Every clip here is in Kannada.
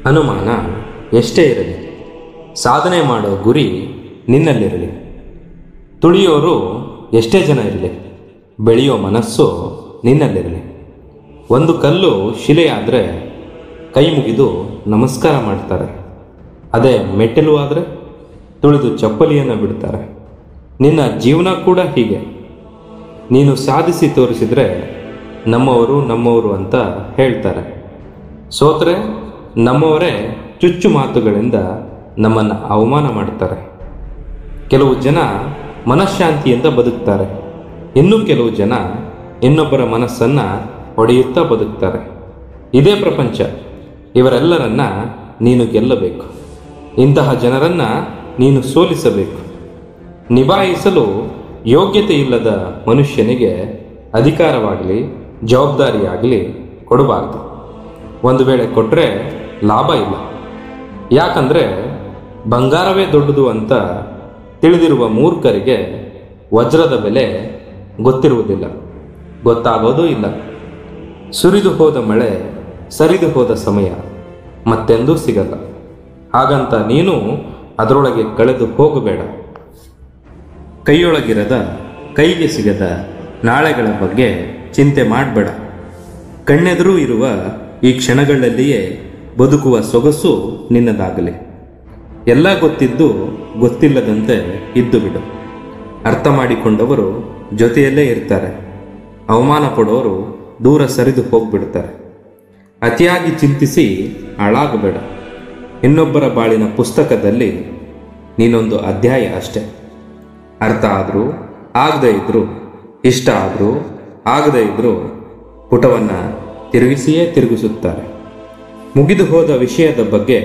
ಅನುಮಾನ ಎಷ್ಟೇ ಇರಲಿ, ಸಾಧನೆ ಮಾಡೋ ಗುರಿ ನಿನ್ನಲ್ಲಿರಲಿ. ತುಳಿಯೋರು ಎಷ್ಟೇ ಜನ ಇರಲಿ, ಬೆಳೆಯೋ ಮನಸ್ಸು ನಿನ್ನಲ್ಲಿರಲಿ. ಒಂದು ಕಲ್ಲು ಶಿಲೆಯಾದರೆ ಕೈ ಮುಗಿದು ನಮಸ್ಕಾರ ಮಾಡ್ತಾರೆ. ಅದೇ ಮೆಟ್ಟಿಲು ಆದರೆ ತುಳಿದು ಚಪ್ಪಲಿಯನ್ನು ಬಿಡ್ತಾರೆ. ನಿನ್ನ ಜೀವನ ಕೂಡ ಹೀಗೆ. ನೀನು ಸಾಧಿಸಿ ತೋರಿಸಿದರೆ ನಮ್ಮವರು ಅಂತ ಹೇಳ್ತಾರೆ. ಸೋತ್ರೆ ನಮ್ಮವರೇ ಚುಚ್ಚು ಮಾತುಗಳಿಂದ ನಮ್ಮನ್ನು ಅವಮಾನ ಮಾಡ್ತಾರೆ. ಕೆಲವು ಜನ ಮನಃಶಾಂತಿಯಿಂದ ಬದುಕ್ತಾರೆ, ಇನ್ನು ಕೆಲವು ಜನ ಇನ್ನೊಬ್ಬರ ಮನಸ್ಸನ್ನು ಹೊಡೆಯುತ್ತಾ ಬದುಕ್ತಾರೆ. ಇದೇ ಪ್ರಪಂಚ. ಇವರೆಲ್ಲರನ್ನ ನೀನು ಗೆಲ್ಲಬೇಕು. ಇಂತಹ ಜನರನ್ನು ನೀನು ಸೋಲಿಸಬೇಕು. ನಿಭಾಯಿಸಲು ಯೋಗ್ಯತೆ ಇಲ್ಲದ ಮನುಷ್ಯನಿಗೆ ಅಧಿಕಾರವಾಗಲಿ ಜವಾಬ್ದಾರಿಯಾಗಲಿ ಕೊಡಬಾರ್ದು. ಒಂದು ವೇಳೆ ಕೊಟ್ಟರೆ ಲಾಭ ಇಲ್ಲ. ಯಾಕಂದರೆ ಬಂಗಾರವೇ ದೊಡ್ಡದು ಅಂತ ತಿಳಿದಿರುವ ಮೂರ್ಖರಿಗೆ ವಜ್ರದ ಬೆಲೆ ಗೊತ್ತಿರುವುದಿಲ್ಲ, ಗೊತ್ತಾಗೋದೂ ಇಲ್ಲ. ಸುರಿದು ಹೋದ ಮಳೆ, ಸರಿದು ಹೋದ ಸಮಯ ಮತ್ತೆಂದೂ ಸಿಗಲ್ಲ. ಹಾಗಂತ ನೀನು ಅದರೊಳಗೆ ಕಳೆದು ಹೋಗಬೇಡ. ಕೈಯೊಳಗಿರದ ಕೈಗೆ ಸಿಗದ ನಾಳೆಗಳ ಬಗ್ಗೆ ಚಿಂತೆ ಮಾಡಬೇಡ. ಕಣ್ಣೆದುರು ಇರುವ ಈ ಕ್ಷಣಗಳಲ್ಲಿಯೇ ಬದುಕುವ ಸೊಗಸು ನಿನ್ನದಾಗಲಿ. ಎಲ್ಲ ಗೊತ್ತಿದ್ದು ಗೊತ್ತಿಲ್ಲದಂತೆ ಇದ್ದು ಬಿಡು. ಅರ್ಥ ಮಾಡಿಕೊಂಡವರು ಜೊತೆಯಲ್ಲೇ ಇರ್ತಾರೆ. ಅವಮಾನ ಪಡೋರು ದೂರ ಸರಿದು ಹೋಗ್ಬಿಡ್ತಾರೆ. ಅತಿಯಾಗಿ ಚಿಂತಿಸಿ ಹಾಳಾಗಬೇಡ. ಇನ್ನೊಬ್ಬರ ಬಾಳಿನ ಪುಸ್ತಕದಲ್ಲಿ ನೀನೊಂದು ಅಧ್ಯಾಯ ಅಷ್ಟೆ. ಅರ್ಥ ಆದರೂ ಆಗದೇ ಇದ್ದರೂ, ಇಷ್ಟ ಆದರೂ ಆಗದೇ ಇದ್ದರೂ ಪುಟವನ್ನು ತಿರುಗಿಸಿಯೇ ತಿರುಗಿಸುತ್ತಾರೆ. ಮುಗಿದು ಹೋದ ವಿಷಯದ ಬಗ್ಗೆ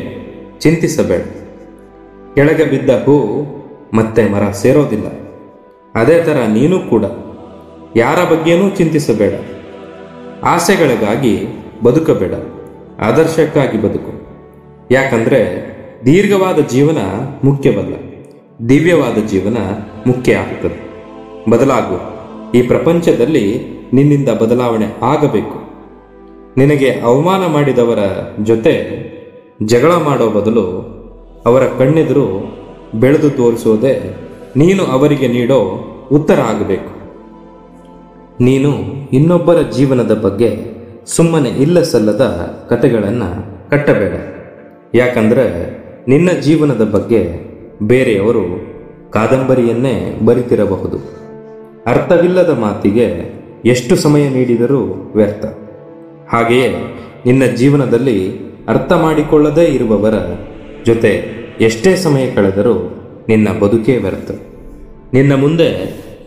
ಚಿಂತಿಸಬೇಡ. ಕೆಳಗೆ ಬಿದ್ದ ಹೂ ಮತ್ತೆ ಮರ ಸೇರೋದಿಲ್ಲ. ಅದೇ ಥರ ನೀನು ಕೂಡ ಯಾರ ಬಗ್ಗೆನೂ ಚಿಂತಿಸಬೇಡ. ಆಸೆಗಳಿಗಾಗಿ ಬದುಕಬೇಡ, ಆದರ್ಶಕ್ಕಾಗಿ ಬದುಕು. ಯಾಕಂದರೆ ದೀರ್ಘವಾದ ಜೀವನ ಮುಖ್ಯವಲ್ಲ, ದಿವ್ಯವಾದ ಜೀವನ ಮುಖ್ಯ ಆಗುತ್ತದೆ. ಬದಲಾಗು. ಈ ಪ್ರಪಂಚದಲ್ಲಿ ನಿನ್ನಿಂದ ಬದಲಾವಣೆ ಆಗಬೇಕು. ನಿನಗೆ ಅವಮಾನ ಮಾಡಿದವರ ಜೊತೆ ಜಗಳ ಮಾಡೋ ಬದಲು ಅವರ ಕಣ್ಣೆದುರು ಬೆಳೆದು ತೋರಿಸೋದೇ ನೀನು ಅವರಿಗೆ ನೀಡೋ ಉತ್ತರ ಆಗಬೇಕು. ನೀನು ಇನ್ನೊಬ್ಬರ ಜೀವನದ ಬಗ್ಗೆ ಸುಮ್ಮನೆ ಇಲ್ಲ ಸಲ್ಲದ ಕತೆಗಳನ್ನು ಕಟ್ಟಬೇಡ. ಯಾಕಂದರೆ ನಿನ್ನ ಜೀವನದ ಬಗ್ಗೆ ಬೇರೆಯವರು ಕಾದಂಬರಿಯನ್ನೇ ಬರಿತಿರಬಹುದು. ಅರ್ಥವಿಲ್ಲದ ಮಾತಿಗೆ ಎಷ್ಟು ಸಮಯ ನೀಡಿದರೂ ವ್ಯರ್ಥ. ಹಾಗೆಯೇ ನಿನ್ನ ಜೀವನದಲ್ಲಿ ಅರ್ಥ ಮಾಡಿಕೊಳ್ಳದೇ ಇರುವವರ ಜೊತೆ ಎಷ್ಟೇ ಸಮಯ ಕಳೆದರೂ ನಿನ್ನ ಬದುಕೇ ವ್ಯರ್ಥ. ನಿನ್ನ ಮುಂದೆ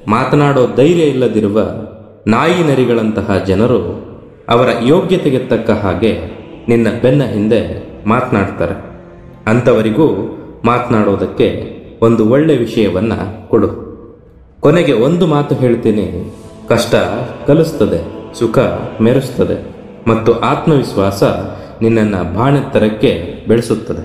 ಮಾತನಾಡೋ ಧೈರ್ಯ ಇಲ್ಲದಿರುವ ನಾಯಿ ನರಿಗಳಂತಹ ಜನರು ಅವರ ಯೋಗ್ಯತೆಗೆ ತಕ್ಕ ಹಾಗೆ ನಿನ್ನ ಬೆನ್ನ ಹಿಂದೆ ಮಾತನಾಡ್ತಾರೆ. ಅಂಥವರಿಗೂ ಮಾತನಾಡೋದಕ್ಕೆ ಒಂದು ಒಳ್ಳೆ ವಿಷಯವನ್ನು ಕೊಡು. ಕೊನೆಗೆ ಒಂದು ಮಾತು ಹೇಳ್ತೀನಿ, ಕಷ್ಟ ಕಲಿಸ್ತದೆ, ಸುಖ ಮೆರೆಸ್ತದೆ ಮತ್ತು ಆತ್ಮವಿಶ್ವಾಸ ನಿನ್ನನ್ನು ಬಾಣೆತ್ತರಕ್ಕೆ ಬೆಳೆಸುತ್ತದೆ.